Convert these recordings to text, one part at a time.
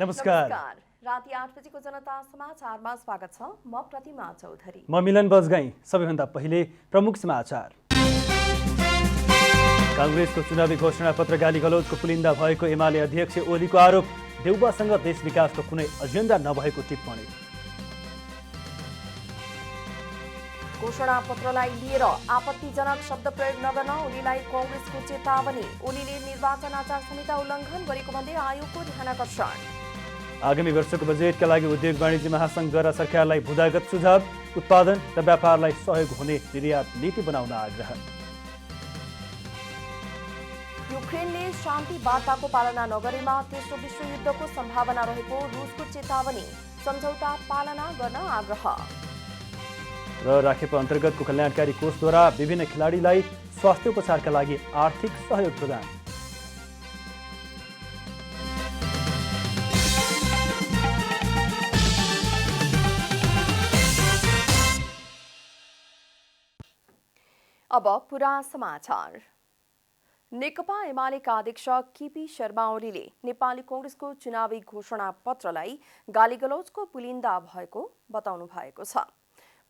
नमस्कार। राति 8 बजेको जनता समाचारमा स्वागत छ। म प्रतिमा चौधरी। म मिलन बजगाई। सबैभन्दा पहिले प्रमुख समाचार। कांग्रेसको चुनावी घोषणापत्र गालीगलौजको पुलिन्दा भएको एमाले अध्यक्ष ओलीको आरोप। देउबासँग देश विकासको कुनै एजेन्डा नभएको टिप्पणी। घोषणापत्रलाई लिएर आपत्तिजनक शब्द प्रयोग नगर्न ओलीलाई कांग्रेसको चेतावनी। ओलीले निर्वाचन आचार संहिता उल्लङ्घन गरेको भन्दै आयोगको ध्यानाकर्षण। आगामी वर्षको बजेटका लागि उद्योग वाणिज्य महासंघद्वारा सरकारलाई बुदागत सुझाव। उत्पादन र व्यापारलाई सहयोग हुने निर्यात नीति बनाउन आग्रह। युक्रेनले शान्ति वार्ताको पालना नगरेमा तेस्रो विश्वयुद्धको सम्भावना रहेको रुसको चेतावनी। सम्झौता पालना गर्न आग्रह। र राखेपा अन्तर्गतको कल्याणकारी कोषद्वारा विभिन्न खेलाडीलाई स्वास्थ्य उपचारका लागि आर्थिक सहयोग प्रदान। अब पुरा समाचार। नेकपा एमालेका अध्यक्ष केपी शर्मा ओलीले नेपाली कांग्रेसको चुनावी घोषणा पत्रलाई गालीगलौजको पुलिन्दा भएको बताउनु भएको छ।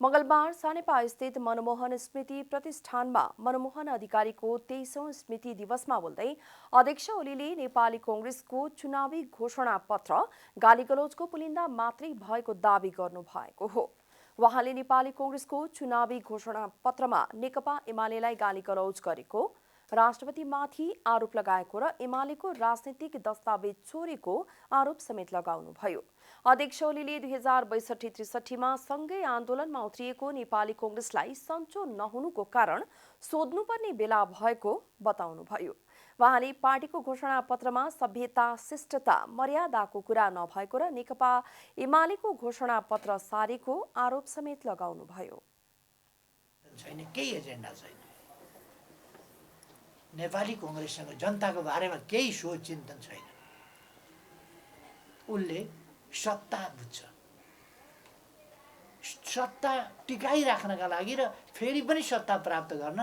मंगलबार सानेपा स्थित मनमोहन स्मृति प्रतिष्ठानमा मनमोहन अधिकारीको 23औं स्मृति दिवसमा बोल्दै अध्यक्ष ओलीले नेपाली कांग्रेसको चुनावी घोषणा पत्र गालीगलौजको पुलिन्दा मात्रै भएको दावी गर्नु भएको हो। वहाँले नेपाली कांग्रेसको चुनावी घोषणा पत्रमा नेकपा एमालेलाई गालीगलौज गरेको, राष्ट्रपतिमाथि आरोप लगाएको र एमालेको राजनीतिक दस्तावेज चोरेको आरोप समेत लगाउनुभयो। अध्यक्ष ओलीले 2062-63 मा सँगै आन्दोलनमा उत्रिएको नेपाली कांग्रेसलाई सन्चो नहुनुको कारण सोध्नुपर्ने बेला भएको बताउनुभयो। वहाँले पार्टीको घोषणा पत्रमा सभ्यता, शिष्टता, मर्यादाको कुरा नभएको र नेकपा एमालेको घोषणा पत्र सारेको आरोप समेत लगाउनुभयो। छैन, केही एजेन्डा छैन। नेपाली कांग्रेससँग जनताको बारेमा केही सोच चिन्तन छैन। उनले सत्ता बुझ्छ, सत्ता टिकाइराख्नका लागि र फेरि पनि सत्ता प्राप्त गर्न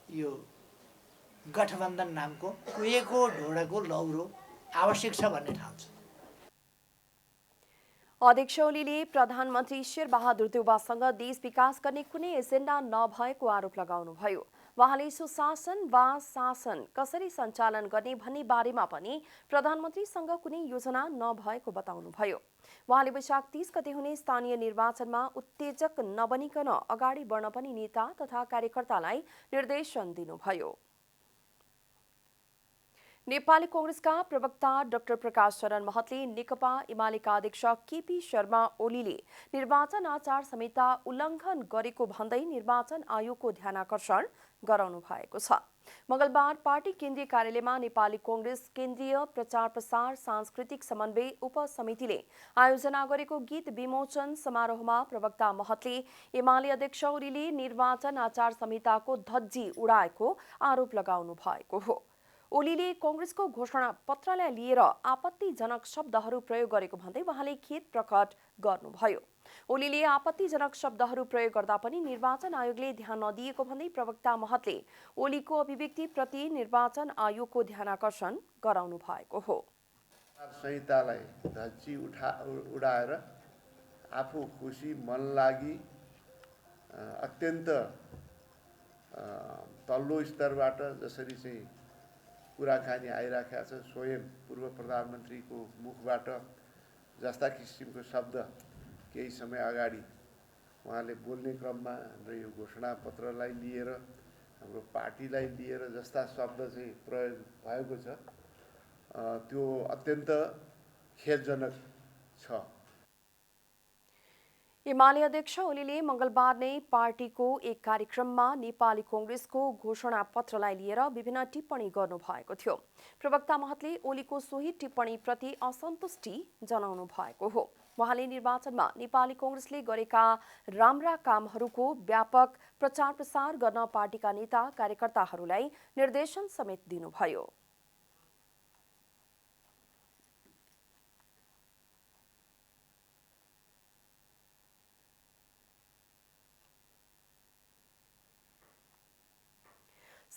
यो गठबन्धन नामको कुहेको ढोडाको लौरो आवश्यक छ भन्ने ठाउँ छ। अध्यक्ष ओलीले प्रधानमन्त्री शेरबहादुर देउबासँग देश विकास गर्ने कुनै एजेन्डा नभएको आरोप लगाउनुभयो। वहाँले सुशासन वा शासन कसरी सञ्चालन गर्ने भन्ने बारेमा पनि प्रधानमन्त्रीसँग कुनै योजना नभएको बताउनुभयो। वहाँले वैशाख 30 गते हुने स्थानीय निर्वाचनमा उत्तेजक नबनिकन अगाडि बढ्न पनि नेता तथा कार्यकर्तालाई निर्देशन दिनुभयो। नेपाली कांग्रेसका प्रवक्ता डाक्टर प्रकाश शरण महतले नेकपा एमालेका अध्यक्ष केपी शर्मा ओलीले निर्वाचन आचार संहिता उल्लङ्घन गरेको भन्दै निर्वाचन आयोगको ध्यानाकर्षण गराउनु भएको छ। मंगलबार पार्टी केन्द्रीय कार्यालयमा नेपाली कांग्रेस केन्द्रीय प्रचार प्रसार सांस्कृतिक समन्वय उपसमितिले आयोजना गरेको गीत विमोचन समारोहमा प्रवक्ता महतले एमाले अध्यक्ष ओलीले निर्वाचन आचार संहिताको धज्जी उडाएको आरोप लगाउनु भएको हो। ओलीले कांग्रेसको घोषणा पत्रलाई लिएर आपत्तिजनक शब्दहरू प्रयोग गरेको भन्दै वहाँले खेद प्रकट गर्नुभयो। ओलीले आपत्तिजनक शब्दहरू प्रयोग गर्दा पनि निर्वाचन आयोगले ध्यान नदिएको भन्दै प्रवक्ता महतले ओलीको अभिव्यक्तिप्रति निर्वाचन आयोगको ध्यानाकर्षण गराउनु भएको हो। संहितालाई धज्जी उडाएर आफू खुसी मन लागि अत्यन्त तल्लो स्तरबाट जसरी चाहिँ कुराकानी आइराखेका छ, स्वयं पूर्व प्रधानमन्त्रीको मुखबाट जस्ता किसिमको शब्द केही समय अगाडि उहाँले बोल्ने क्रममा र यो घोषणापत्रलाई लिएर हाम्रो पार्टीलाई लिएर जस्ता शब्द चाहिँ प्रयोग भएको छ त्यो अत्यन्त खेदजनक छ। एमाले अध्यक्ष ओलीले मंगलबार नै पार्टीको एक कार्यक्रममा नेपाली कांग्रेसको घोषणा पत्रलाई लिएर विभिन्न टिप्पणी गर्नु भएको थियो। प्रवक्ता महतले ओलीको सोही टिप्पणीप्रति असन्तुष्टि जनाउनु भएको हो। वहाँले निर्वाचनमा नेपाली कांग्रेसले गरेका राम्रा कामहरूको व्यापक प्रचार प्रसार गर्न पार्टीका नेता कार्यकर्ताहरूलाई निर्देशन समेत दिनुभयो।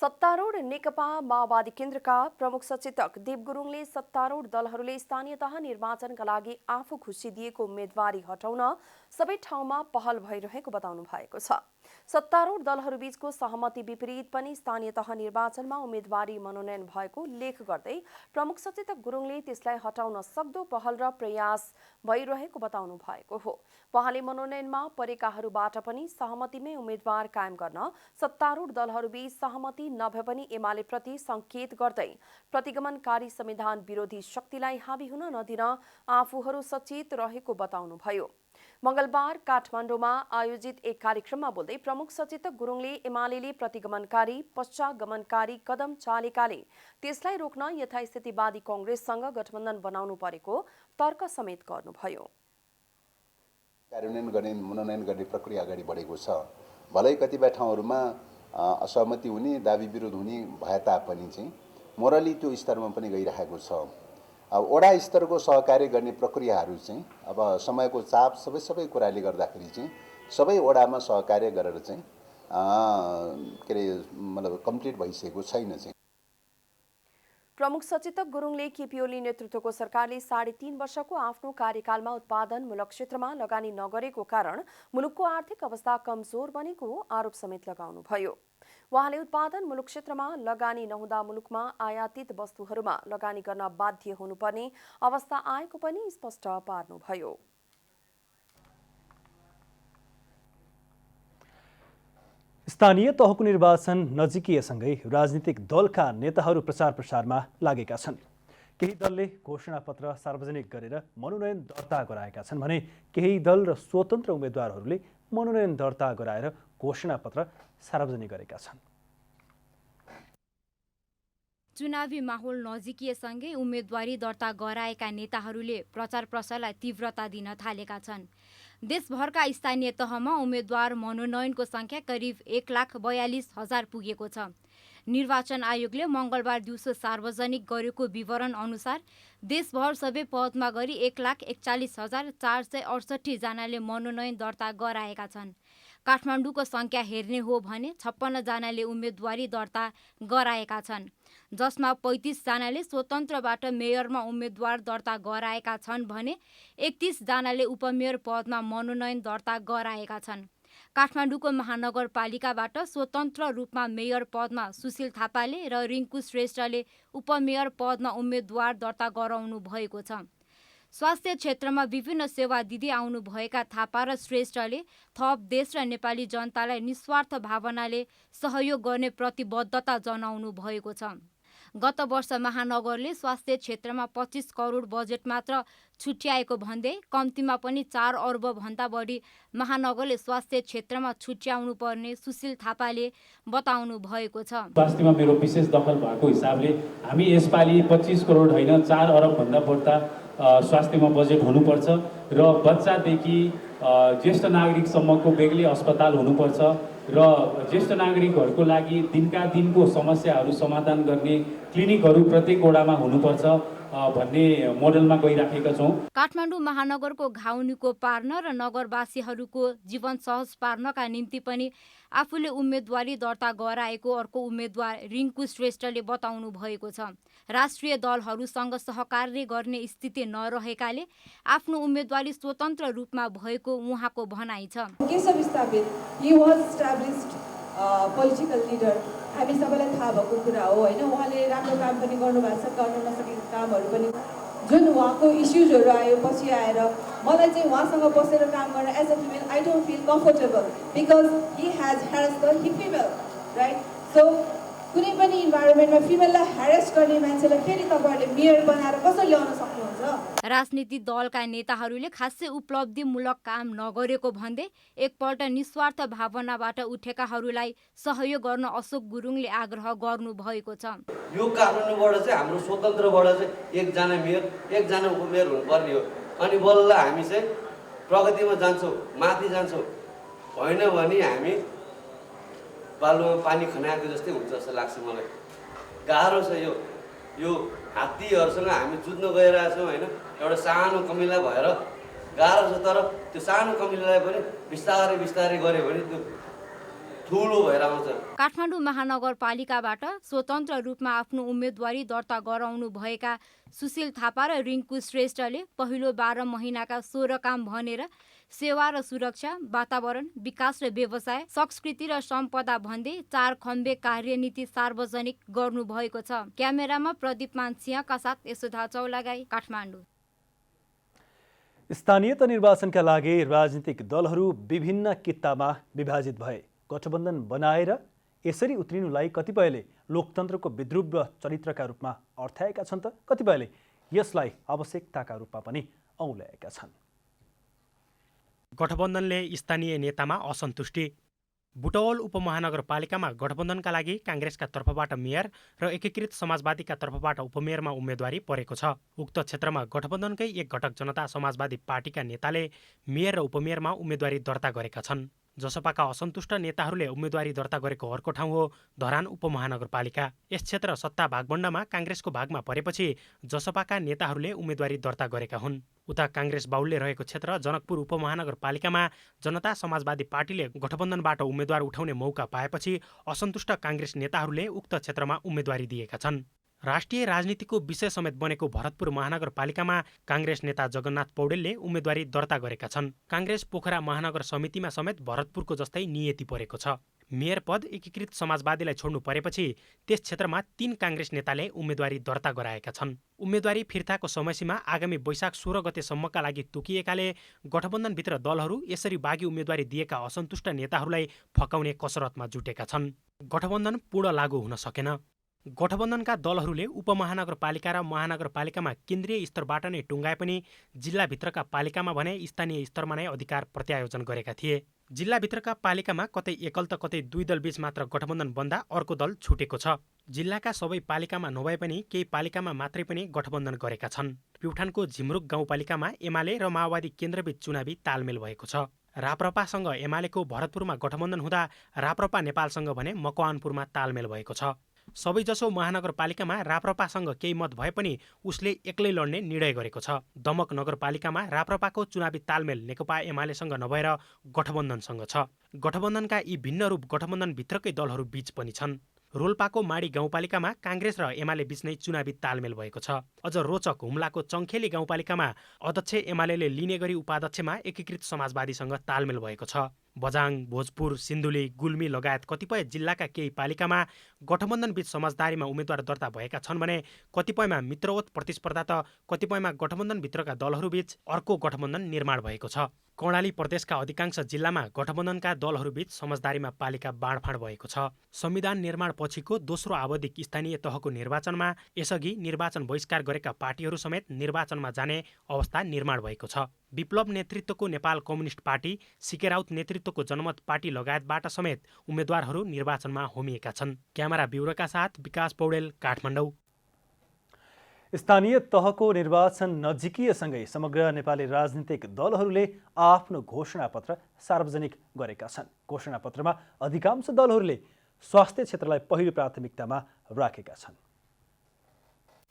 सत्तारूढ नेकपा माओवादी केन्द्रका प्रमुख सचेतक देव गुरुङले सत्तारूढ दलहरूले स्थानीय तह निर्वाचनका लागि आफू घुसिदिएको उम्मेदवारी हटाउन सबै ठाउँमा पहल भइरहेको बताउनु भएको छ। सत्तारूढ दलहरूबीचको सहमति विपरीत पनि स्थानीय तह निर्वाचनमा उम्मेदवारी मनोनयन भएको उल्लेख गर्दै प्रमुख सचेतक गुरुङले त्यसलाई हटाउन सक्दो पहल र प्रयास भइरहेको बताउनु भएको हो। उहाँले मनोनयनमा परेकाहरूबाट पनि सहमतिमै उम्मेदवार कायम गर्न सत्तारूढ दलहरूबीच सहमति नभए पनि एमाले प्रति संकेत गर्दै प्रतिगमनकारी संविधान विरोधी शक्तिलाई हावी हुन नदिन आफूहरू सचेत रहेको बताउनुभयो। मंगलबार काठमाडौँमा आयोजित एक कार्यक्रममा बोल्दै प्रमुख सचेतक गुरुङले एमालेले प्रतिगमनकारी पश्चागमनकारी कदम चालेकाले त्यसलाई रोक्न यथास्थितिवादी कांग्रेससँग गठबन्धन बनाउनु परेको तर्क समेत गर्नुभयो। कार्यान्वयन गर्ने मनोनयन गर्ने प्रक्रिया अगाडि बढेको छ। भलै कतिपय ठाउँहरूमा असहमति हुने दाबी विरोध हुने भए तापनि चाहिँ मोरली त्यो स्तरमा पनि गइरहेको छ। अब वडा स्तरको सहकार्य गर्ने प्रक्रियाहरू चाहिँ अब समयको चाप सबै कुराले गर्दाखेरि चाहिँ सबै वडामा सहकार्य गरेर चाहिँ के अरे मतलब कम्प्लिट भइसकेको छैन चाहिँ। प्रमुख सचेतक गुरुङले केपी ओली नेतृत्वको सरकारले 3.5 वर्षको आफ्नो कार्यकालमा उत्पादनमूलक क्षेत्रमा लगानी नगरेको कारण मुलुकको आर्थिक अवस्था कमजोर बनेको आरोप समेत लगाउनुभयो। उहाँले उत्पादनमूलक क्षेत्रमा लगानी नहुँदा मुलुकमा आयातित वस्तुहरूमा लगानी गर्न बाध्य हुनुपर्ने अवस्था आएको पनि स्पष्ट पार्नुभयो। स्थानीय तहको निर्वाचन नजिकिएसँगै राजनीतिक दलका नेताहरू प्रचार प्रसारमा लागेका छन्। केही दलले घोषणापत्र सार्वजनिक गरेर मनोनयन दर्ता गराएका छन् भने केही दल र स्वतन्त्र उम्मेद्वारहरूले मनोनयन दर्ता गराएर घोषणापत्र सार्वजनिक गरेका छन्। चुनावी माहौल नजिकिएसँगै उम्मेदवारी दर्ता गराएका नेताहरूले प्रचार प्रसारलाई तीव्रता दिन थालेका छन्। देशभरका स्थानीय तहमा उम्मेद्वार मनोनयनको संख्या करिब 1,42,000 पुगेको छ। निर्वाचन आयोगले मंगलबार दिउँसो सार्वजनिक गरेको विवरण अनुसार देशभर सबै पदमा गरी 1,41,468 जनाले मनोनयन दर्ता गराएका छन्। काठमाडौँको संख्या हेर्ने हो भने 56 जनाले उम्मेदवारी दर्ता गराएका छन्, जसमा 35 जनाले स्वतन्त्रबाट मेयरमा उम्मेदवार दर्ता गराएका छन् भने 31 जनाले उपमेयर पदमा मनोनयन दर्ता गराएका छन्। काठमाडौँको महानगरपालिकाबाट स्वतन्त्र रूपमा मेयर पदमा सुशील थापाले र रिङ्कु श्रेष्ठले उपमेयर पदमा उम्मेदवार दर्ता गराउनु भएको छ। स्वास्थ्य क्षेत्रमा विभिन्न सेवा दिँदै आउनुभएका थापा र श्रेष्ठले थप देश र नेपाली जनतालाई निस्वार्थ भावनाले सहयोग गर्ने प्रतिबद्धता जनाउनु भएको छ। गत वर्ष महानगरले स्वास्थ्य क्षेत्रमा 25 करोड बजेट मात्र छुट्याएको भन्दै कम्तीमा पनि 4 अर्ब भन्दा बढी महानगरले स्वास्थ्य क्षेत्रमा छुट्याउनु पर्ने सुशील थापाले बताउनु भएको छ। स्वास्थ्यमा मेरो विशेष दखल भएको हिसाबले हामी यसपालि 25 करोड होइन 4 अरब भन्दा बढ्ता स्वास्थ्यमा बजेट हुनुपर्छ र बच्चादेखि ज्येष्ठ नागरिकसम्मको बेग्लै अस्पताल हुनुपर्छ र ज्येष्ठ नागरिकहरूको लागि दिनका दिनको समस्याहरू समाधान गर्ने क्लिनिकहरू प्रत्येक वडामा हुनुपर्छ भन्ने मोडलमा गइराखेका छौँ। काठमाडौँ महानगरको घाउ निको पार्न र नगरवासीहरूको जीवन सहज पार्नका निम्ति पनि आफूले उम्मेदवारी दर्ता गराएको अर्को उम्मेदवार रिङ्कु श्रेष्ठले बताउनु भएको छ। राष्ट्रिय दलहरूसँग सहकार्य गर्ने स्थिति नरहेकाले आफ्नो उम्मेदवारी स्वतन्त्र रूपमा भएको उहाँको भनाइ छ। पोलिटिकल लिडर हामी सबैलाई थाहा भएको कुरा हो होइन। उहाँले राम्रो काम पनि गर्नुभएको छ, गर्न नसकेको कामहरू पनि जुन उहाँको इस्युजहरू आयो पछि आएर मलाई चाहिँ उहाँसँग बसेर काम गर्न as a female I don't feel comfortable because he has harass the female right. So कुनै पनि इन्भाइरोमेन्टमा फिमेललाई ह्यारेस गर्ने मान्छेलाई फेरि तपाईँहरूले मेयर बनाएर कसरी ल्याउन सक्नुहुन्छ? राजनीतिक दलका नेताहरूले खासै उपलब्धिमूलक काम नगरेको भन्दै एकपल्ट निस्वार्थ भावनाबाट उठेकाहरूलाई सहयोग गर्न अशोक गुरुङले आग्रह गर्नु भएको छ। यो कानुनबाट चाहिँ हाम्रो स्वतन्त्रबाट चाहिँ एकजना मेयर एकजना उपमेयर हुनुपर्ने हो। अनि बल्ल हामी चाहिँ प्रगतिमा जान्छौँ, माथि जान्छौँ। होइन भने हामी बालुवा पानी खनाएको जस्तै हुन्छ जस्तो लाग्छ मलाई। गाह्रो छ यो हात्तीहरूसँग हामी जुझ्न गइरहेछौँ होइन। एउटा सानो कमिला भएर गाह्रो छ, तर त्यो सानो कमिलालाई पनि बिस्तारै बिस्तारै गऱ्यो भने त्यो ठुलो भएर आउँछ। काठमाडौँ महानगरपालिकाबाट स्वतन्त्र रूपमा आफ्नो उम्मेदवारी दर्ता गराउनु भएका सुशील थापा र रिङ्कू श्रेष्ठले पहिलो 12 महिनाका 16 काम भनेर सेवा र सुरक्षा, वातावरण, विकास र व्यवसाय, संस्कृति र सम्पदा भन्दै 4 खम्बे कार्यनीति सार्वजनिक गर्नुभएको छ। क्यामेरामा प्रदीपमान सिंहका साथ यशोधा चौलागाई, काठमाडौँ। स्थानीय निर्वाचनका लागि राजनीतिक दलहरू विभिन्न कित्तामा विभाजित भए। गठबन्धन बनाएर यसरी उत्रिनुलाई कतिपयले लोकतन्त्रको विद्रुप चरित्रका रूपमा अर्थ्याएका छन् त कतिपयले यसलाई आवश्यकताका रूपमा पनि औँल्याएका छन्। गठबन्धनले स्थानीय नेतामा असन्तुष्टि। बुटवल उपमहानगरपालिकामा गठबन्धनका लागि काङ्ग्रेसका तर्फबाट मेयर र एकीकृत समाजवादीका तर्फबाट उपमेयरमा उम्मेदवारी परेको छ। उक्त क्षेत्रमा गठबन्धनकै एक घटक जनता समाजवादी पार्टीका नेताले मेयर र उपमेयरमा उम्मेदवारी दर्ता गरेका छन्। जसपाका असन्तुष्ट नेताहरूले उम्मेदवारी दर्ता गरेको अर्को ठाउँ हो धरान उपमहानगरपालिका। यस क्षेत्र सत्ता भागवण्डामा काङ्ग्रेसको भागमा परेपछि जसपाका नेताहरूले उम्मेदवारी दर्ता गरेका हुन्। उता काङ्ग्रेस बाहुल्य रहेको क्षेत्र जनकपुर उपमहानगरपालिकामा जनता समाजवादी पार्टीले गठबन्धनबाट उम्मेद्वार उठाउने मौका पाएपछि असन्तुष्ट काङ्ग्रेस नेताहरूले उक्त क्षेत्रमा उम्मेदवारी दिएका छन्। राष्ट्रिय राजनीतिको विषय समेत बनेको भरतपुर महानगरपालिकामा काङ्ग्रेस नेता जगन्नाथ पौडेलले उम्मेदवारी दर्ता गरेका छन्। काङ्ग्रेस पोखरा महानगर समितिमा समेत भरतपुरको जस्तै नियति परेको छ। मेयर पद एकीकृत समाजवादीलाई छोड्नु परेपछि त्यस क्षेत्रमा 3 काङ्ग्रेस नेताले उम्मेदवारी दर्ता गराएका छन्। उम्मेदवारी फिर्ताको समयसीमा आगामी वैशाख 16 गतेसम्मका लागि तोकिएकाले गठबन्धनभित्र दलहरू यसरी बागी उम्मेदवारी दिएका असन्तुष्ट नेताहरूलाई फकाउने कसरतमा जुटेका छन्। गठबन्धन पूर्ण लागू हुन सकेन। गठबन्धनका दलहरूले उपमहानगरपालिका र महानगरपालिकामा केन्द्रीय स्तरबाट नै टुङ्गाए पनि जिल्लाभित्रका पालिकामा भने स्थानीय स्तरमा नै अधिकार प्रत्यायोजन गरेका थिए। जिल्लाभित्रका पालिकामा कतै एकल त कतै 2 दलबीच मात्र गठबन्धन बन्दा अर्को दल छुटेको छ। जिल्लाका सबै पालिकामा नभए पनि केही पालिकामा मात्रै पनि गठबन्धन गरेका छन्। प्युठानको झिमरुक गाउँपालिकामा एमाले र माओवादी केन्द्रबीच चुनावी तालमेल भएको छ। राप्रपासँग एमालेको भरतपुरमा गठबन्धन हुँदा राप्रपा नेपालसँग भने मकवानपुरमा तालमेल भएको छ। सबैजसो महानगरपालिकामा राप्रपासँग केही मत भए पनि उसले एक्लै लड्ने निर्णय गरेको छ। दमक नगरपालिकामा राप्रपाको चुनावी तालमेल नेकपा एमालेसँग नभएर गठबन्धनसँग छ। गठबन्धनका यी भिन्न रूप गठबन्धनभित्रकै दलहरू बीच पनि छन्। रोल्पाको माडी गाउँपालिकामा काङ्ग्रेस र एमाले बीच नै चुनावी तालमेल भएको छ। अझ रोचक हुम्लाको चङ्खेली गाउँपालिकामा अध्यक्ष एमाले लिने गरी उपाध्यक्षमा एकीकृत समाजवादीसँग तालमेल भएको छ। बजाङ, भोजपुर, सिन्धुली, गुल्मी लगायत कतिपय जिल्लाका केही पालिकामा गठबन्धनबीच समझदारीमा उम्मेद्वार दर्ता भएका छन् भने कतिपयमा मित्रवत प्रतिस्पर्धा त कतिपयमा गठबन्धनभित्रका दलहरूबीच अर्को गठबन्धन निर्माण भएको छ। कर्णाली प्रदेशका अधिकांश जिल्लामा गठबन्धनका दलहरूबीच समझदारीमा पालिका बाँडफाँड भएको छ। संविधान निर्माण पछिको दोस्रो आवधिक स्थानीय तहको निर्वाचनमा यसअघि निर्वाचन बहिष्कार गरेका पार्टीहरू समेत निर्वाचनमा जाने अवस्था निर्माण भएको छ। विप्लव नेतृत्वको नेपाल कम्युनिस्ट पार्टी, सिके राउत नेतृत्वको जनमत पार्टी लगायतबाट समेत उम्मेद्वारहरू निर्वाचनमा होमिएका छन्। क्यामेरा ब्युरोका साथ विकास पौडेल, काठमाडौँ। स्थानीय तहको निर्वाचन नजिकिएसँगै समग्र नेपाली राजनीतिक दलहरूले आफ्नो घोषणापत्र सार्वजनिक गरेका छन्। घोषणापत्रमा अधिकांश दलहरूले स्वास्थ्य क्षेत्रलाई पहिलो प्राथमिकतामा राखेका छन्।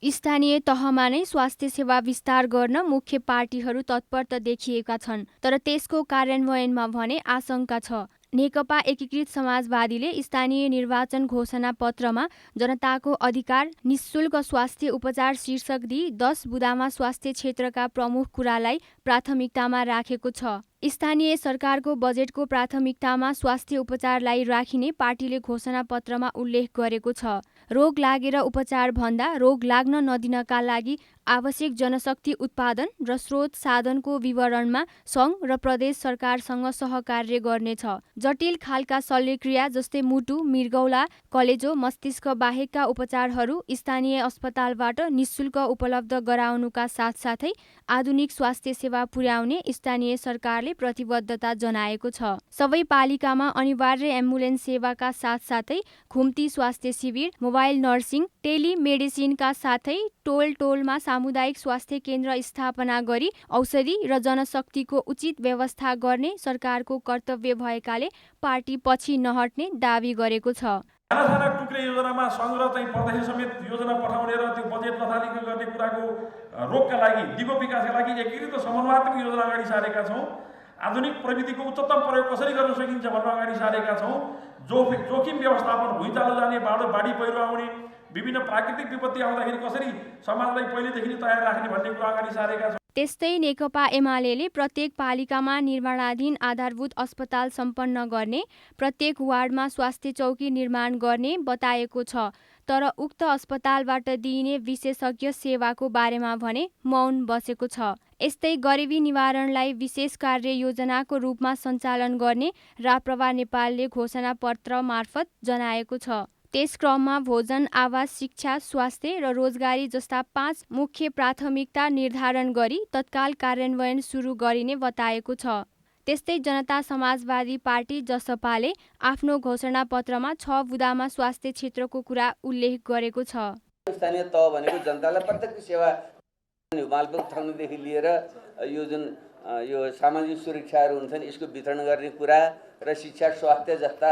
स्थानीय तहमा नै स्वास्थ्य सेवा विस्तार गर्न मुख्य पार्टीहरू तत्पर देखिएका छन्, तर त्यसको कार्यान्वयनमा भने आशंका छ। नेकपा एकीकृत समाजवादीले स्थानीय निर्वाचन घोषणा पत्रमा जनताको अधिकार, निःशुल्क स्वास्थ्य उपचार शीर्षक दिई 10 बुँदामा स्वास्थ्य क्षेत्रका प्रमुख कुरालाई प्राथमिकतामा राखेको छ। स्थानीय सरकारको बजेटको प्राथमिकतामा स्वास्थ्य उपचारलाई राखिने पार्टीले घोषणा पत्रमा उल्लेख गरेको छ। रोग लागेर उपचार भन्दा रोग लाग्न नदिनका लागि आवश्यक जनशक्ति उत्पादन र स्रोत साधनको विवरणमा सङ्घ र प्रदेश सरकारसँग सहकार्य गर्नेछ। जटिल खालका शल्यक्रिया जस्तै मुटु, मृगौला, कलेजो, मस्तिष्क बाहेकका उपचारहरू स्थानीय अस्पतालबाट निःशुल्क उपलब्ध गराउनुका साथसाथै आधुनिक स्वास्थ्य सेवा पुर्याउने स्थानीय सरकारले प्रतिबद्धता जनाएको छ। सबै पालिकामा अनिवार्य एम्बुलेन्स सेवाका साथसाथै घुम्ती स्वास्थ्य शिविर, मोबाइल नर्सिङ, टेलिमेडिसिनका साथै टोलमा सामुदायिक स्वास्थ्य केन्द्र स्थापना गरी औषधि र जनशक्तिको उचित व्यवस्था गर्ने सरकारको कर्तव्य भएकाले पार्टी पछि नहट्ने दावी गरेको छ। साना टुक्रे योजनामा सङ्घ र प्रदेश समेत योजना पठाउने र त्यो बजेट लथालिङ्ग गर्ने कुराको रोकका लागि, दिगो विकासका लागि एकीकृत समन्वयात्मक योजना अगाडि सारेका छौँ। आधुनिक प्रविधिको उच्चतम प्रयोग कसरी गर्न सकिन्छ भनेर अगाडि सारेका छौँ। जोखिम व्यवस्थापन, भुइँचालो जाने, बाढी पहिरो आउने, विभिन्न प्राकृतिक विपत्ति आउँदाखेरि कसरी समाजलाई पहिलेदेखि नै तयार राख्ने भन्ने कुरा अगाडि सारेका छौँ। त्यस्तै नेकपा एमाले प्रत्येक पालिकामा निर्माणाधीन आधारभूत अस्पताल सम्पन्न गर्ने, प्रत्येक वार्डमा स्वास्थ्य चौकी निर्माण गर्ने बताएको छ। तर उक्त अस्पतालबाट दिइने विशेषज्ञ सेवाको बारेमा भने मौन बसेको छ। यस्तै गरिबी निवारणलाई विशेष कार्य योजनाको रूपमा सञ्चालन गर्ने राप्रपा नेपालले घोषणा पत्र मार्फत जनाएको छ। त्यस क्रममा भोजन, आवास, शिक्षा, स्वास्थ्य र रोजगारी जस्ता 5 मुख्य प्राथमिकता निर्धारण गरी तत्काल कार्यान्वयन सुरु गरिने बताएको छ। त्यस्तै जनता समाजवादी पार्टी जसपाले आफ्नो घोषणा पत्रमा 6 बुँदामा स्वास्थ्य क्षेत्रको कुरा उल्लेख गरेको छ। स्थानीय तह भनेको जनतालाई प्रत्यक्ष सेवा मालपोत ठाउँदेखि लिएर यो जुन यो सामाजिक सुरक्षाहरू हुन्छन् यसको वितरण गर्ने कुरा र शिक्षा, स्वास्थ्य जस्ता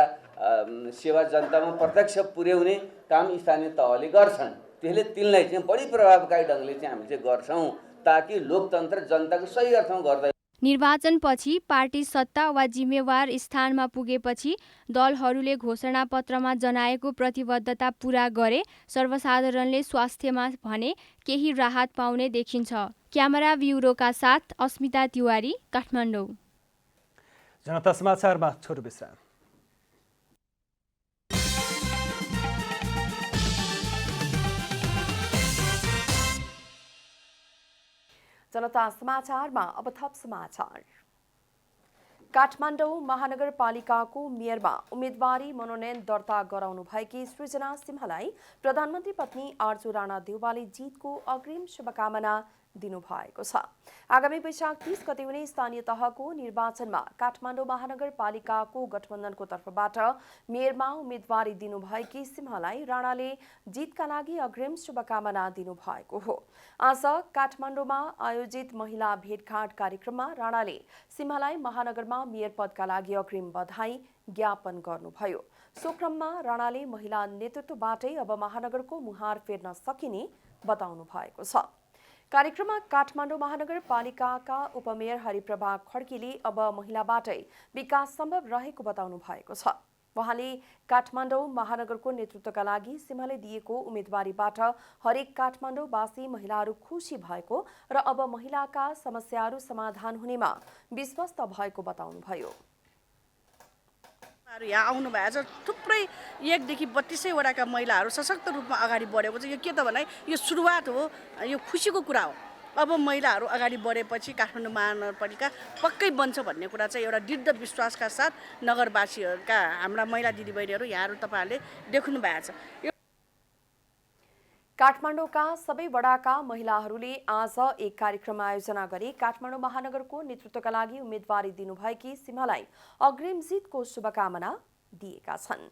सेवा जनतामा प्रत्यक्ष पुर्याउने काम स्थानीय तहले गर्छन्। त्यसले तिनलाई चाहिँ बढी प्रभावकारी ढङ्गले चाहिँ हामी चाहिँ गर्छौँ ताकि लोकतन्त्र जनताको सही अर्थमा गर्दा। निर्वाचनपछि पार्टी सत्ता वा जिम्मेवार स्थानमा पुगेपछि दलहरूले घोषणा पत्रमा जनाएको प्रतिबद्धता पूरा गरे सर्वसाधारणले स्वास्थ्यमा भने केही राहत पाउने देखिन्छ। क्यामेरा ब्युरोका साथ अस्मिता तिवारी, काठमाडौँ। जनता समाचारमा छोटो विश्राम। जनता समाचारमा अब थप समाचार। काठमाडौँ महानगरपालिकाको मेयरमा उम्मेदवारी मनोनयन दर्ता गराउनु भएकी सृजना सिंहलाई प्रधानमन्त्री पत्नी आर्जु राणा देउवाले जितको अग्रिम शुभकामना दिनुभएको छ। आगामी वैशाख 30 गते हुने स्थानीय तहको निर्वाचनमा काठमाडौँ महानगरपालिकाको गठबन्धनको तर्फबाट मेयरमा उम्मेदवारी दिनुभएकी सिंहलाई राणाले जितका लागि अग्रिम शुभकामना दिनुभएको हो। आज काठमाडौँमा आयोजित महिला भेटघाट कार्यक्रममा राणाले सिंहलाई महानगरमा मेयर पदका लागि अग्रिम बधाई ज्ञापन गर्नुभयो। सो क्रममा राणाले महिला नेतृत्वबाटै अब महानगरको मुहार फेर्न सकिने बताउनु भएको छ। कार्यक्रममा काठमाडौँ महानगरपालिकाका उपमेयर हरिप्रभा खड्कीले अब महिलाबाटै विकास सम्भव रहेको बताउनु भएको छ। उहाँले काठमाडौँ महानगरको नेतृत्वका लागि सिंहले दिएको उम्मेदवारीबाट हरेक काठमाडौँवासी महिलाहरू खुसी भएको र अब महिलाका समस्याहरू समाधान हुनेमा विश्वस्त भएको बताउनुभयो। यहाँ आउनुभएको छ थुप्रै 1 देखि 32 वटाका महिलाहरू सशक्त रूपमा अगाडि बढेको छ। यो के त भने यो सुरुवात हो, यो खुसीको कुरा हो। अब महिलाहरू अगाडि बढेपछि काठमाडौँ महानगरपालिका पक्कै बन्छ भन्ने कुरा चाहिँ एउटा दृढ विश्वासका साथ नगरवासीहरूका हाम्रा महिला दिदीबहिनीहरू यहाँहरू तपाईँहरूले देख्नु भएको छ। काठमाडौँका सबै वडाका महिलाहरूले आज एक कार्यक्रम आयोजना गरी काठमाडौँ महानगरको नेतृत्वका लागि उम्मेदवारी दिनुभएकी सिंहलाई अग्रिम जितको शुभकामना दिएका छन्।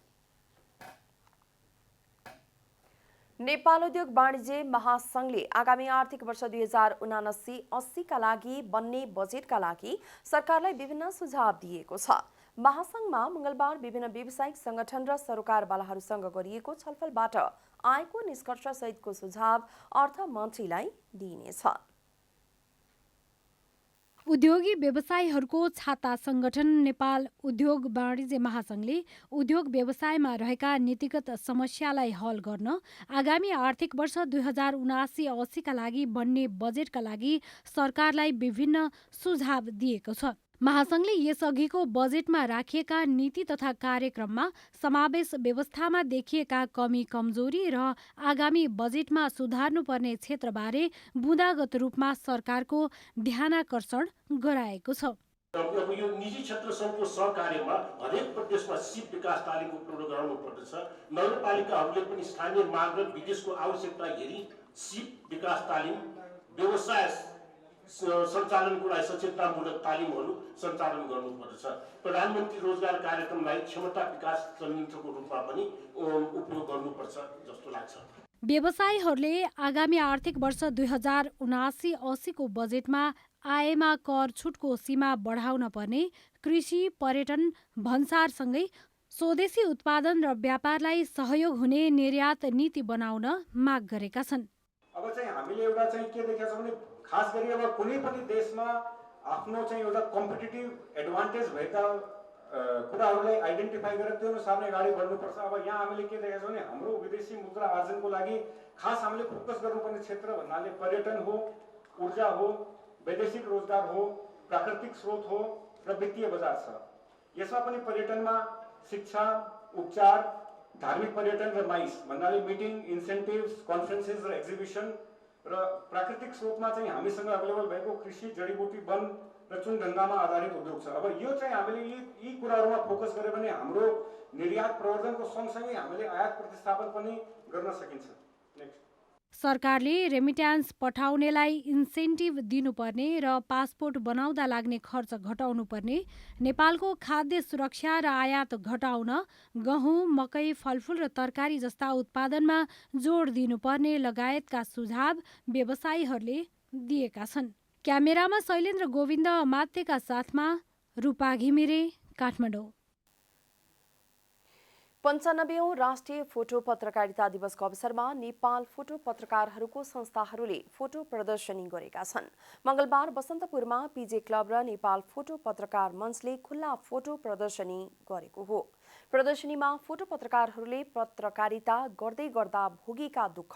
नेपाल उद्योग वाणिज्य महासंघले आगामी आर्थिक वर्ष 2079-80 का लागि बन्ने बजेटका लागि सरकारलाई विभिन्न सुझाव दिएको छ। महासंघमा मंगलबार विभिन्न व्यावसायिक संगठन र सरोकारवालाहरूसँग गरिएको छलफलबाट आएको निष्कर्ष सहितको सुझाव अर्थमन्त्रीलाई दिइनेछ। उद्योगी व्यवसायीहरूको छाता संगठन नेपाल उद्योग वाणिज्य महासंघले उद्योग व्यवसायमा रहेका नीतिगत समस्यालाई हल गर्न आगामी आर्थिक वर्ष 2079-80 का लागि बन्ने बजेटका लागि सरकारलाई विभिन्न सुझाव दिएको छ। महासंघले यसअघिको बजेटमा राखिएका नीति तथा कार्यक्रममा समावेश व्यवस्थामा देखिएका कमी कमजोरी र आगामी बजेटमा सुधार्नुपर्ने क्षेत्रबारे बुँदागत रूपमा सरकारको ध्यानाकर्षण गराएको छ। यो निजी क्षेत्रसँगको सहकार्यमा हरेक प्रदेशमा सिप विकास तालिमको प्रोग्राम गराउनुपर्दछ। नगरपालिकाहरूले पनि स्थानीय माग र विदेशको आवश्यकता हेरी सिप विकास तालिम, व्यवसाय सञ्चालनको लागि सचेतनामूलक तालिमहरू सञ्चालन गर्नुपर्दछ। प्रधानमन्त्री रोजगार कार्यक्रमलाई क्षमता विकास संयन्त्रको रूपमा पनि उपयोग गर्नुपर्छ जस्तो लाग्छ। व्यवसायीहरूले आगामी आर्थिक वर्ष 2079-80 को बजेटमा आयमा कर छुटको सीमा बढाउन पर्ने, कृषि, पर्यटन, भन्सारसँगै स्वदेशी उत्पादन र व्यापारलाई सहयोग हुने निर्यात नीति बनाउन माग गरेका छन्। अब चाहिँ हामीले एउटा चाहिँ के देखेका छौँ भने खास गरी अब कुनै पनि देशमा आफ्नो चाहिँ एउटा कम्पिटिटिभ एडभान्टेज भएका कुराहरूलाई आइडेन्टिफाई गरेर त्यो अनुसारले अगाडि बढ्नुपर्छ। अब यहाँ हामीले के देखेका छौँ भने हाम्रो विदेशी मुद्रा आर्जनको लागि खास हामीले फोकस गर्नुपर्ने क्षेत्र भन्नाले पर्यटन हो, ऊर्जा हो, वैदेशिक रोजगार हो, प्राकृतिक स्रोत हो र वित्तीय बजार छ। यसमा पनि पर्यटनमा शिक्षा, उपचार, धार्मिक पर्यटन र माइस भन्नाले मिटिङ, इन्सेन्टिभ्स, कन्फरेन्सेस र एक्जिबिसन र प्राकृतिक स्रोतमा चाहिँ हामीसँग अभाइलेबल भएको कृषि, जडीबुटी, वन र चुनढङ्गामा आधारित उद्योग छ। अब यो चाहिँ हामीले यी कुराहरूमा फोकस गऱ्यो भने हाम्रो निर्यात प्रवर्धनको सँगसँगै हामीले आयात प्रतिस्थापन पनि गर्न सकिन्छ। सरकारले रेमिट्यान्स पठाउनेलाई इन्सेन्टिभ दिनुपर्ने र पासपोर्ट बनाउँदा लाग्ने खर्च घटाउनुपर्ने, नेपालको खाद्य सुरक्षा र आयात घटाउन गहुँ, मकै, फलफुल र तरकारी जस्ता उत्पादनमा जोड दिनुपर्ने लगायतका सुझाव व्यवसायीहरूले दिएका छन्। क्यामेरामा शैलेन्द्र गोविन्द मात्यका साथमा रूपा घिमिरे, काठमाडौँ। 95औं राष्ट्रिय फोटो पत्रकारिता दिवसको अवसरमा नेपाल फोटो पत्रकारहरूको संस्थाहरूले फोटो प्रदर्शनी गरेका छन्। मंगलबार बसन्तपुरमा पीजे क्लब र नेपाल फोटो पत्रकार मञ्चले खुल्ला फोटो प्रदर्शनी गरेको हो। प्रदर्शनीमा फोटो पत्रकारहरूले पत्रकारिता गर्दै गर्दा भोगेका दुःख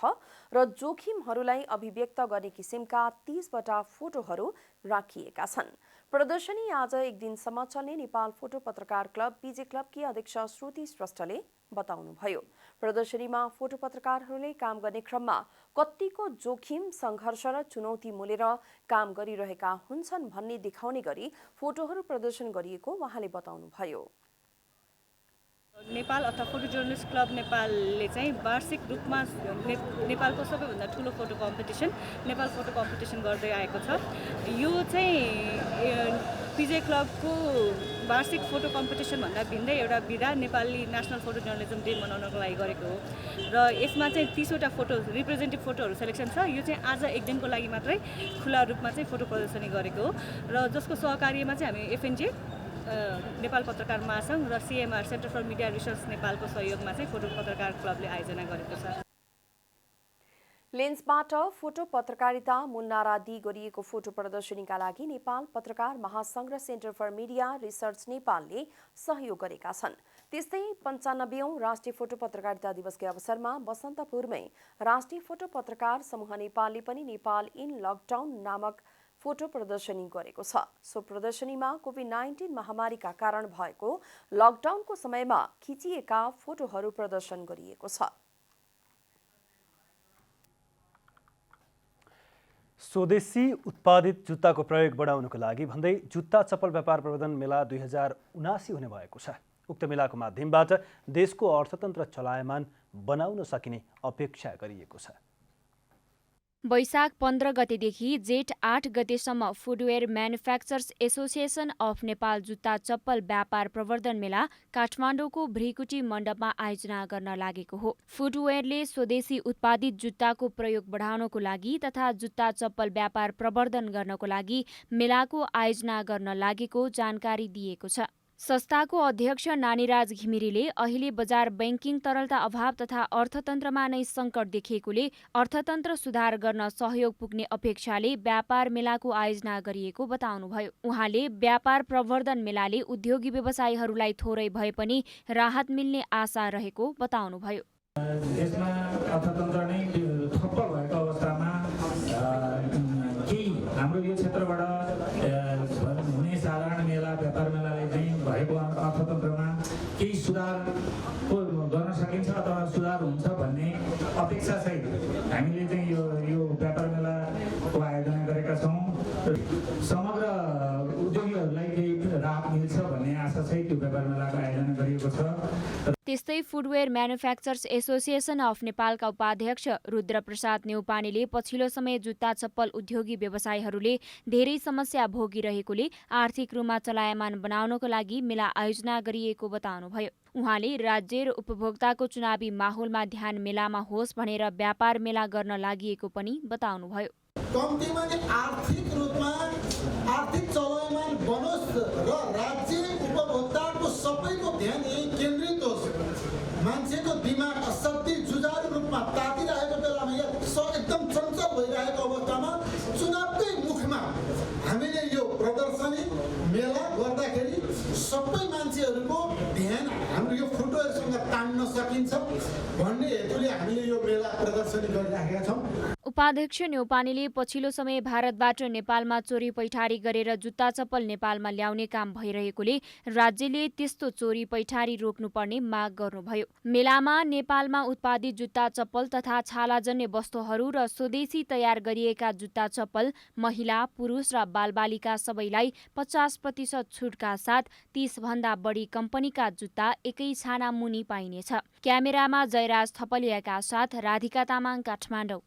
र जोखिमहरूलाई अभिव्यक्त गर्ने किसिमका 30 वटा फोटोहरू राखिएका छन्। प्रदर्शनी आज एक दिनसम्म चल्ने नेपाल फोटो पत्रकार क्लब पीजे क्लबकी अध्यक्ष श्रुति श्रेष्ठले बताउनुभयो। प्रदर्शनीमा फोटो पत्रकारहरूले काम गर्ने क्रममा कतिको जोखिम, सङ्घर्ष र चुनौती मोलेर काम गरिरहेका हुन्छन् भन्ने देखाउने गरी फोटोहरू प्रदर्शन गरिएको उहाँले बताउनुभयो। नेपाल अथवा फोटो जर्नलिस्ट क्लब नेपालले चाहिँ वार्षिक रूपमा नेपालको सबैभन्दा ठुलो photo competition Nepal photo competition गर्दै आएको छ। यो चाहिँ पीजे क्लबको वार्षिक फोटो कम्पिटिसन भन्दा भिन्दै एउटा विधा Nepali national photo journalism day मनाउनको लागि गरेको हो र यसमा चाहिँ 30 वटा फोटो रिप्रेजेन्टेटिभ फोटोहरू सिलेक्सन छ। यो चाहिँ आज एक दिनको लागि मात्रै खुला रूपमा चाहिँ फोटो प्रदर्शनी गरेको हो र जसको सहकार्यमा चाहिँ हामी एफएनजे नेपाल पत्रकार महासङ्घ र CMR centre for media research नेपालको सहयोगमा चाहिँ फोटो पत्रकार क्लबले आयोजना गरेको छ। लेन्सबाट फोटो पत्रकारिता मूलनारा दिई गरिएको फोटो प्रदर्शनीका लागि नेपाल पत्रकार महासङ्घ र सेन्टर फर मिडिया रिसर्च नेपालले सहयोग गरेका छन्। त्यस्तै 95औं राष्ट्रिय फोटो पत्रकारिता दिवसकै अवसरमा बसन्तपुरमै राष्ट्रिय फोटो पत्रकार समूह नेपालले पनि नेपाल इन लकडाउन नामक फोटो प्रदर्शनी गरेको छ। सो प्रदर्शनीमा कोभिड-19 महामारीका कारण भएको लकडाउनको समयमा खिचिएका फोटोहरू प्रदर्शन गरिएको छ। स्वदेशी उत्पादित जुत्ताको प्रयोग बढाउनको लागि भन्दै जुत्ता चप्पल व्यापार प्रवर्धन मेला 2079 हुने भएको छ। उक्त मेलाको माध्यमबाट देशको अर्थतन्त्र चलायमान बनाउन सकिने अपेक्षा गरिएको छ। वैशाख 15 गतेदेखि जेठ 8 गतेसम्म footwear manufacturers association of Nepal जुत्ता चप्पल व्यापार प्रवर्धन मेला काठमाडौँको भ्रिकुटी मण्डपमा आयोजना गर्न लागेको हो। फुटवेयरले स्वदेशी उत्पादित जुत्ताको प्रयोग बढाउनको लागि तथा जुत्ता चप्पल व्यापार प्रवर्धन गर्नको लागि मेलाको आयोजना गर्न लागेको जानकारी दिएको छ। संस्थाको अध्यक्ष नानीराज घिमिरेले अहिले बजार बैंकिङ तरलता अभाव तथा अर्थतन्त्रमा नै सङ्कट देखिएकोले अर्थतन्त्र सुधार गर्न सहयोग पुग्ने अपेक्षाले व्यापार मेलाको आयोजना गरिएको बताउनुभयो। उहाँले व्यापार प्रवर्धन मेलाले उद्योगी व्यवसायीहरूलाई थोरै भए पनि राहत मिल्ने आशा रहेको बताउनुभयो। यसमा अर्थतन्त्र नै ठप्प भएको अवस्थामा केही हाम्रो यो क्षेत्रबाट हुने साधारण मेला व्यापार मेलाले चाहिँ भएको अर्थतन्त्रमा केही सुधार गर्न सकिन्छ अथवा सुधार हुन्छ भन्ने अपेक्षा सहित हामीले चाहिँ यो व्यापार मेलाको आयोजना गरेका छौँ। समग्र उद्योगीहरूलाई केही राहत मिल्छ भन्ने आशा सहित यो व्यापार मेलाको आयोजना गरिएको छ। त्यस्तै फुटवेयर म्यानुफ्याक्चर्स एसोसिएसन अफ नेपालका उपाध्यक्ष रुद्रप्रसाद नेउपानेले पछिल्लो समय जुत्ता चप्पल उद्योगी व्यवसायीहरूले धेरै समस्या भोगिरहेकोले आर्थिक रूपमा चलायमान बनाउनको लागि मेला आयोजना गरिएको बताउनुभयो। उहाँले राज्य र उपभोक्ताको चुनावी माहौलमा ध्यान मेलामा होस् भनेर व्यापार मेला गर्न लागि पनि बताउनुभयो। कम्तीमा आर्थिक रूपमा आर्थिक चलायमान बनोस् र राज्य उपभोक्ताको सबैको ध्यान यही केन्द्रित होस्। मान्छेको दिमाग असाध्यै जुझारु रूपमा तातिरहेको बेलामा एकदम चञ्चल भइरहेको अवस्थामा चुनावकै मुखमा हामीले यो प्रदर्शन सबै मान्छेहरूको ध्यान हाम्रो यो फोटोहरूसँग तान्न सकिन्छ भन्ने हेतुले हामीले यो मेला प्रदर्शनी गरिराखेका छौँ। उपाध्यक्ष न्यौपानेले पछिल्लो समय भारतबाट नेपालमा चोरी पैठारी गरेर जुत्ता चप्पल नेपालमा ल्याउने काम भइरहेकोले राज्यले त्यस्तो चोरी पैठारी रोक्नुपर्ने माग गर्नुभयो। मेलामा नेपालमा उत्पादित जुत्ता चप्पल तथा छालाजन्य वस्तुहरू र स्वदेशी तयार गरिएका जुत्ता चप्पल महिला, पुरुष र बालबालिका सबैलाई 50% छुटका साथ 30 भन्दा बढी कम्पनीका जुत्ता एकै छाना मुनि पाइनेछ। क्यामेरामा जयराज थपलियाका साथ राधिका तामाङ, काठमाडौँ।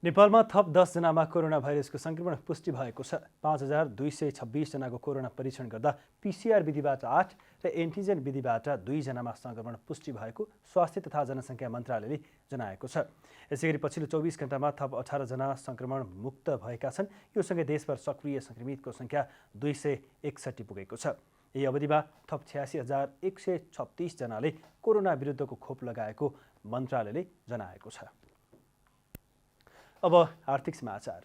नेपालमा थप 10 जनामा कोरोना भाइरसको संक्रमण पुष्टि भएको छ। 5226 जनाको कोरोना परीक्षण गर्दा PCR विधिबाट 8 र एन्टिजेन विधिबाट 2 जनामा संक्रमण पुष्टि भएको स्वास्थ्य तथा जनसङ्ख्या मन्त्रालयले जनाएको छ। यसैगरी पछिल्लो 24 घण्टामा थप 18 जना संक्रमण मुक्त भएका छन्। यो सँगै देशभर सक्रिय संक्रमितको संख्या 261 पुगेको छ। यही अवधिमा थप 86,136 जनाले कोरोना विरुद्धको खोप लगाएको मन्त्रालयले जनाएको छ। अब आर्थिक समाचार।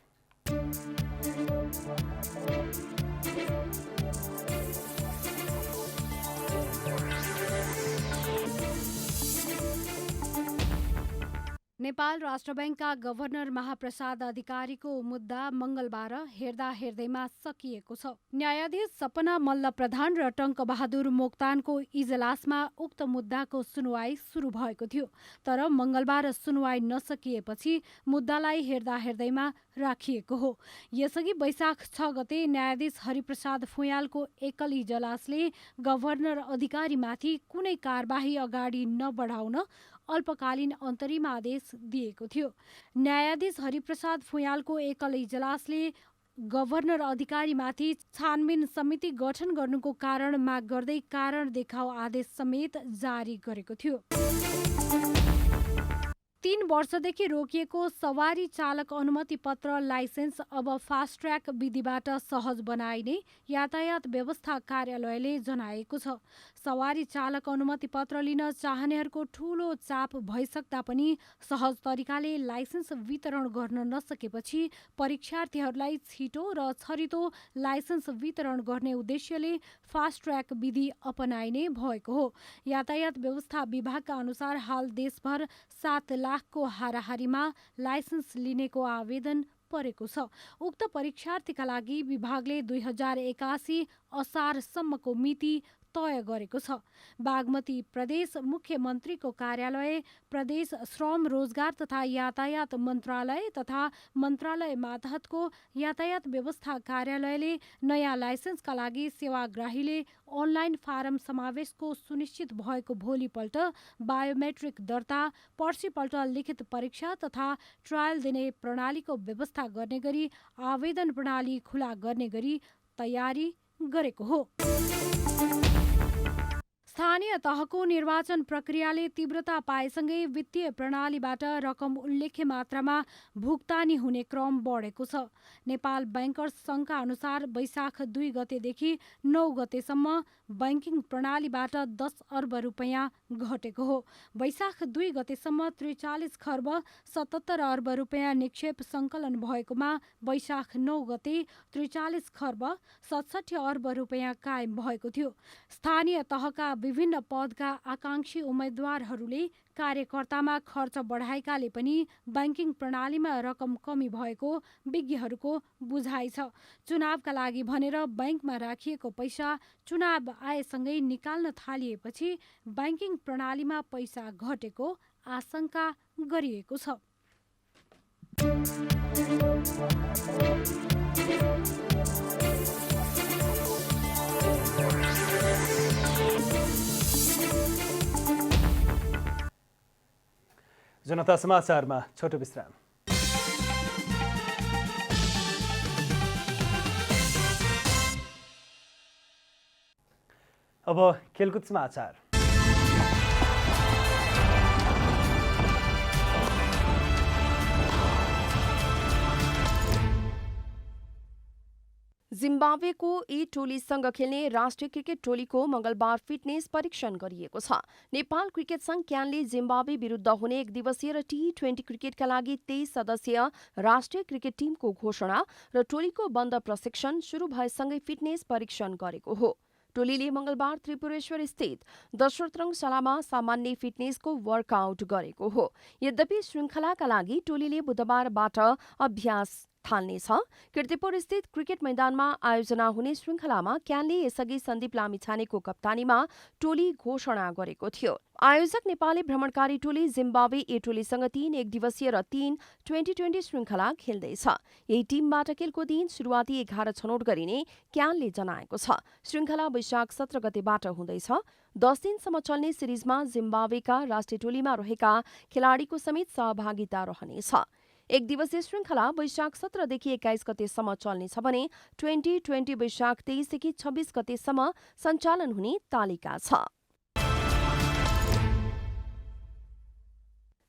नेपाल राष्ट्र बैंकका गभर्नर महाप्रसाद अधिकारीको मुद्दा मंगलबार हेर्दा हेर्दैमा सकिएको छ। न्यायाधीश सपना मल्ल प्रधान र टङ्कबहादुर मोक्तानको इजलासमा उक्त मुद्दाको सुनवाई सुरु भएको थियो, तर मंगलबार सुनवाई नसकिएपछि मुद्दालाई हेर्दा हेर्दैमा राखिएको हो। यसअघि वैशाख 6 गते न्यायाधीश हरिप्रसाद फुयालको एकल इजलासले गभर्नर अधिकारीमाथि कुनै कारबाही अगाडि नबढाउन अल्पकालीन अन्तरिम आदेश दिएको थियो। न्यायाधीश हरिप्रसाद फुयालको एकल इजलासले गभर्नर अधिकारीमाथि छानबिन समिति गठन गर्नुको कारण माग गर्दै कारण देखाउ आदेश समेत जारी गरेको थियो। 3 वर्षदेखि रोकिएको सवारी चालक अनुमति पत्र लाइसेन्स अब फास्ट ट्र्याक विधिबाट सहज बनाइने यातायात व्यवस्था कार्यालयले जनाएको छ। सवारी चालक अनुमति पत्र लिन चाहनेहरूको ठूलो चाप भइसक्दा पनि सहज तरिकाले लाइसेन्स वितरण गर्न नसकेपछि परीक्षार्थीहरूलाई छिटो र छरितो लाइसेन्स वितरण गर्ने उद्देश्यले फास्ट ट्र्याक विधि अपनाइने भएको हो। यातायात व्यवस्था विभागका अनुसार हाल देशभर 7 लाखको हाराहारीमा लाइसेन्स लिनेको आवेदन परेको छ। उक्त परीक्षार्थीका लागि विभागले 2081 असारसम्मको मिति तय गरेको छ। बागमती प्रदेश मुख्यमन्त्रीको कार्यालय, प्रदेश श्रम रोजगार तथा यातायात मन्त्रालय तथा मन्त्रालय मातहतको यातायात व्यवस्था कार्यालयले नयाँ लाइसेन्सका लागि सेवाग्राहीले अनलाइन फारम समावेशको सुनिश्चित भएको भोलिपल्ट बायोमेट्रिक दर्ता, पर्सिपल्ट लिखित परीक्षा तथा ट्रायल दिने प्रणालीको व्यवस्था गर्ने गरी आवेदन प्रणाली खुला गर्ने गरी तयारी गरेको हो। स्थानीय तहको निर्वाचन प्रक्रियाले तीव्रता पाएसँगै वित्तीय प्रणालीबाट रकम उल्लेख्य मात्रामा भुक्तानी हुने क्रम बढेको छ। नेपाल बैंकर्स सङ्घका अनुसार वैशाख 2 गतेदेखि 9 गतेसम्म बैंकिङ प्रणालीबाट 10 अर्ब रुपैयाँ घटेको हो। वैशाख 2 गतेसम्म 43 खर्ब 77 अर्ब रुपैयाँ निक्षेप सङ्कलन भएकोमा वैशाख 9 गते 43 खर्ब 67 अर्ब रुपैयाँ कायम भएको थियो। स्थानीय तहका विभिन्न पदका आकांक्षी उम्मेद्वारहरूले कार्यकर्तामा खर्च बढाएकाले पनि बैंकिङ प्रणालीमा रकम कमी भएको विज्ञहरूको बुझाइ छ। चुनावका लागि भनेर बैंकमा राखिएको पैसा चुनाव आएसँगै निकाल्न थालिएपछि बैंकिङ प्रणालीमा पैसा घटेको आशंका गरिएको छ। जनता समाचारमा छोटो विश्राम। अब खेलकुद समाचार। जिम्बाब्वेको ए टोलीसँग खेल्ने राष्ट्रिय क्रिकेट टोलीको मंगलबार फिटनेस परीक्षण गरिएको छ। नेपाल क्रिकेट संघ क्यानले जिम्बाब्वे विरुद्ध हुने एकदिवसीय र T20 क्रिकेटका लागि 23 सदस्यीय राष्ट्रिय क्रिकेट टिमको घोषणा र टोलीको बन्द प्रशिक्षण सुरु भएसँगै फिटनेस परीक्षण गरेको हो। टोलीले मंगलबार त्रिपुरेश्वर स्थित दशरथ रंगशालामा सामान्य फिटनेसको वर्कआउट गरेको हो। यद्यपि श्रृङ्खलाका लागि टोलीले बुधबारबाट अभ्यास थाल्नेछ। कीर्तिपुर स्थित क्रिकेट मैदानमा आयोजना हुने श्रृङ्खलामा क्यानले यसअघि सन्दीप लामिछानेको कप्तानीमा टोली घोषणा गरेको थियो। आयोजक नेपाली भ्रमणकारी टोली जिम्बाब्वे ए टोलीसँग 3 एकदिवसीय र 3 2020 श्रृङ्खला खेल्दैछ। यही टिमबाट खेलको दिन सुरुवाती 11 छनौट गरिने क्यानले जनाएको छ। श्रृङ्खला वैशाख 17 गतेबाट हुँदैछ। 10 दिनसम्म चल्ने सिरिजमा जिम्बाब्वेका राष्ट्रिय टोलीमा रहेका खेलाडीको समेत सहभागिता रहनेछ। एक दिवसीय श्रृङ्खला वैशाख 17 देखि 21 गतेसम्म चल्नेछ भने 2020 वैशाख 23 देखि 26 गतेसम्म सञ्चालन हुने तालिका छ।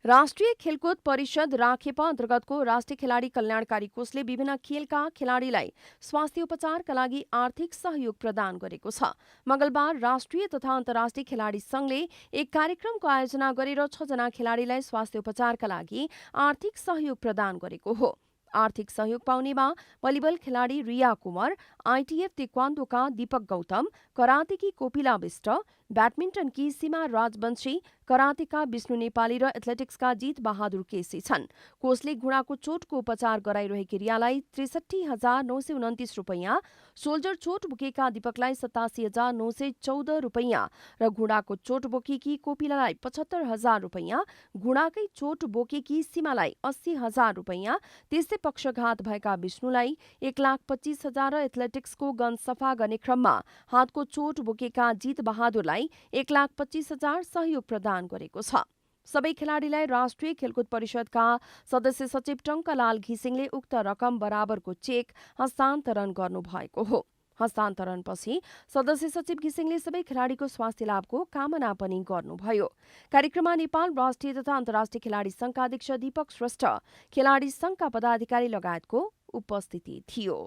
राष्ट्रिय खेलकुद परिषद राखेपा अन्तर्गतको राष्ट्रिय खेलाडी कल्याणकारी कोषले विभिन्न खेलका खेलाडीलाई स्वास्थ्य उपचारका लागि आर्थिक सहयोग प्रदान गरेको छ। मंगलबार राष्ट्रिय तथा अन्तर्राष्ट्रिय खेलाडी संघले एक कार्यक्रमको आयोजना गरेर 6 जना खेलाडीलाई स्वास्थ्य उपचारका लागि आर्थिक सहयोग प्रदान गरेको हो। आर्थिक सहयोग पाउनेमा भलिबल खेलाडी रिया कुमार, आइटिएफ तेक्वान्दोका दीपक गौतम, करातेकी कोपिला विष्ट, ब्याडमिन्टनकी सीमा राजवंशी, करातेका विष्णु नेपाली र एथलेटिक्सका जीत बहादुर केसी छन्। कोषले घुँडाको चोटको उपचार गराइरहेकी रियालाई 63,929 रुपैयाँ, सोल्जर चोट बोकेका दीपकलाई 87,914 रुपैयाँ र घुँडाको चोट बोकेकी कोपिलालाई 75,000 रुपैयाँ, घुँडाकै चोट बोकेकी सीमालाई 80,000 रुपैयाँ, त्यस्तै पक्षघात भएका विष्णुलाई 1,25,000 र एथलेटिक्सको गन सफा गर्ने क्रममा हातको चोट बोकेका जीत बहादुरलाई 1,25,000 सहयोग प्रदान गरेको छ। सबै खेलाडीलाई राष्ट्रिय खेलकुद परिषदका सदस्य सचिव टङ्कलाल घिसिङले उक्त रकम बराबरको चेक हस्तान्तरण गर्नुभएको हो। हस्तान्तरणपछि सदस्य सचिव घिसिङले सबै खेलाडीको स्वास्थ्य लाभको कामना पनि गर्नुभयो। कार्यक्रममा नेपाल राष्ट्रिय तथा अन्तर्राष्ट्रिय खेलाडी संघका अध्यक्ष दीपक श्रेष्ठ, खेलाडी संघका पदाधिकारी लगायतको उपस्थिति थियो।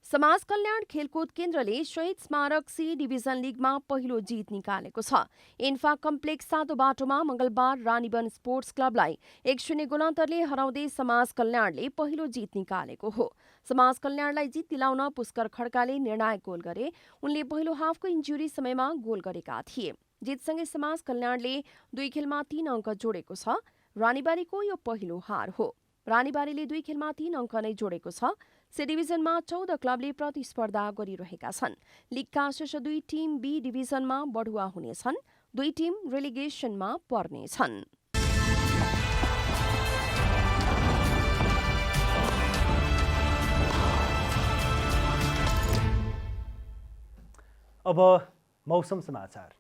समाज कल्याण खेलकुद केन्द्रले शहीद स्मारक सी डिभिजन लिगमा पहिलो जित निकालेको छ। इन्फा कम्प्लेक्स सातो बाटोमा मंगलबार रानीवन स्पोर्ट्स क्लबलाई 1-0 गोलन्तरले हराउँदै समाज कल्याणले पहिलो जित निकालेको हो। समाज कल्याणलाई जित दिलाउन पुष्कर खड्काले निर्णायक गोल गरे। उनले पहिलो हाफको इन्जुरी समयमा गोल गरेका थिए। जितसँगै समाज कल्याणले 2 खेलमा 3 अङ्क जोडेको छ। रानीबारीको यो पहिलो हार हो। रानीबारीले 2 खेलमा 3 अङ्क नै जोडेको छ। सी डिभिजनमा 14 क्लबले प्रतिस्पर्धा गरिरहेका छन्। लिगका शीर्ष 2 टिम बी डिभिजनमा बढुवा हुनेछन्। 2 टिम रेलिगेसनमा पर्नेछन्। अब मौसम समाचार।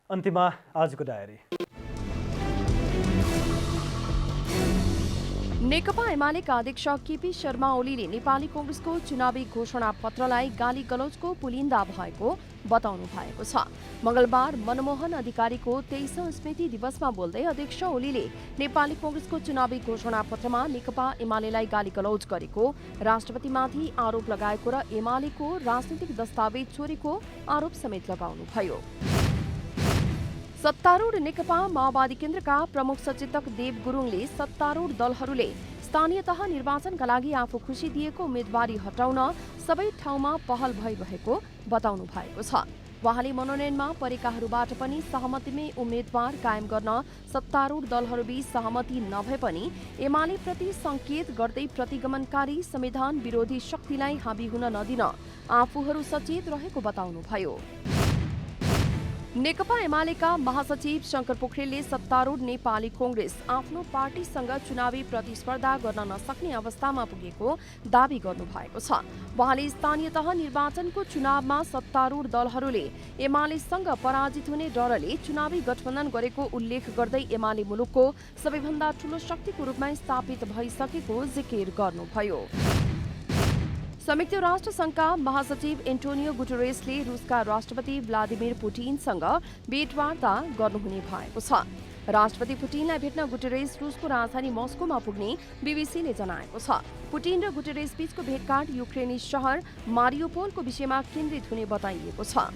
अन्त्यमा आजको डायरी। नेकपा एमालेका अध्यक्ष केपी शर्मा ओलीले नेपाली कांग्रेसको चुनावी घोषणा पत्रलाई गाली गलौजको पुलिन्दा भएको बताउनु भएको छ। मंगलबार मनमोहन अधिकारीको 23औं स्मृति दिवसमा बोल्दै अध्यक्ष ओलीले नेपाली कांग्रेसको चुनावी घोषणा पत्रमा नेकपा एमालेलाई गाली गलौज गरेको, राष्ट्रपतिमाथि आरोप लगाएको र एमालेको राजनीतिक दस्तावेज चोरेको आरोप समेत लगाउनुभयो। सत्तारूढ नेकपा माओवादी केन्द्रका प्रमुख सचेतक देव गुरुङले सत्तारूढ दलहरूले स्थानीय तह निर्वाचनका लागि आफू खुसी दिएको उम्मेदवारी हटाउन सबै ठाउँमा पहल भइरहेको बताउनु भएको छ। उहाँले मनोनयनमा परेकाहरूबाट पनि सहमतिमै उम्मेद्वार कायम गर्न सत्तारूढ दलहरूबीच सहमति नभए पनि एमाले प्रति संकेत गर्दै प्रतिगमनकारी संविधान विरोधी शक्तिलाई हाबी हुन नदिन आफूहरू सचेत रहेको बताउनुभयो। नेकपा एमालेका महासचिव शंकर पोखरेलले सत्तारूढ नेपाली कांग्रेस आफ्नो पार्टीसँग चुनावी प्रतिस्पर्धा गर्न नसक्ने अवस्थामा पुगेको दावी गर्नुभएको छ। उहाँले स्थानीय तह निर्वाचनको चुनावमा सत्तारूढ दलहरूले एमालेसँग पराजित हुने डरले चुनावी गठबन्धन गरेको उल्लेख गर्दै एमाले मुलुकको सबैभन्दा ठूलो शक्तिको रूपमा स्थापित भइसकेको जिकिर गर्नुभयो। संयुक्त राष्ट्र संघका महासचिव एन्टोनियो गुटेरेसले रुसका राष्ट्रपति भ्लादिमिर पुटिनसँग भेटवार्ता गर्नुहुने भएको छ। राष्ट्रपति पुटिनलाई भेट्न गुटेरेस रुसको राजधानी मस्कोमा पुग्ने बीबीसीले जनाएको छ। पुटिन र गुटेरेस बीचको भेटघाट युक्रेनी शहर मारियोपोलको विषयमा केन्द्रित हुने बताइएको छ।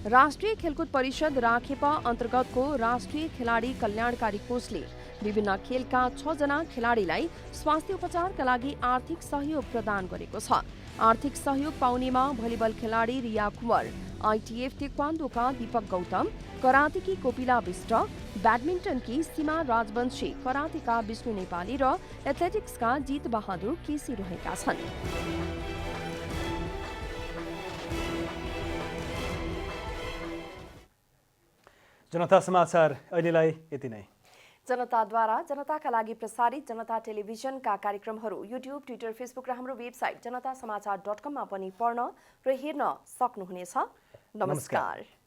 राष्ट्रिय खेलकुद परिषद राखेपा अन्तर्गतको राष्ट्रिय खेलाडी कल्याणकारी कोषले विभिन्न खेलका 6 जना खेलाडीलाई स्वास्थ्य उपचारका लागि आर्थिक सहयोग प्रदान गरेको छ। आर्थिक सहयोग पाउनेमा भलिबल खेलाडी रिया कुँवर, आइटिएफ तेक्वान्दोका दीपक गौतम, करातेकी कोपिला विष्ट, ब्याडमिन्टनकी सीमा राजवंशी, करातेका विष्णु नेपाली र एथलेटिक्सका जित बहादुर केसी रहेका छन्। जनता समाचार अहिलेलाई यति नै। जनताद्वारा जनताका लागि प्रसारित जनता टेलिभिजनका कार्यक्रमहरू युट्युब, ट्विटर, फेसबुक र हाम्रो वेबसाइट जनतासमाचार.com मा पनि पढ्न र हेर्न सक्नुहुनेछ। नमस्कार।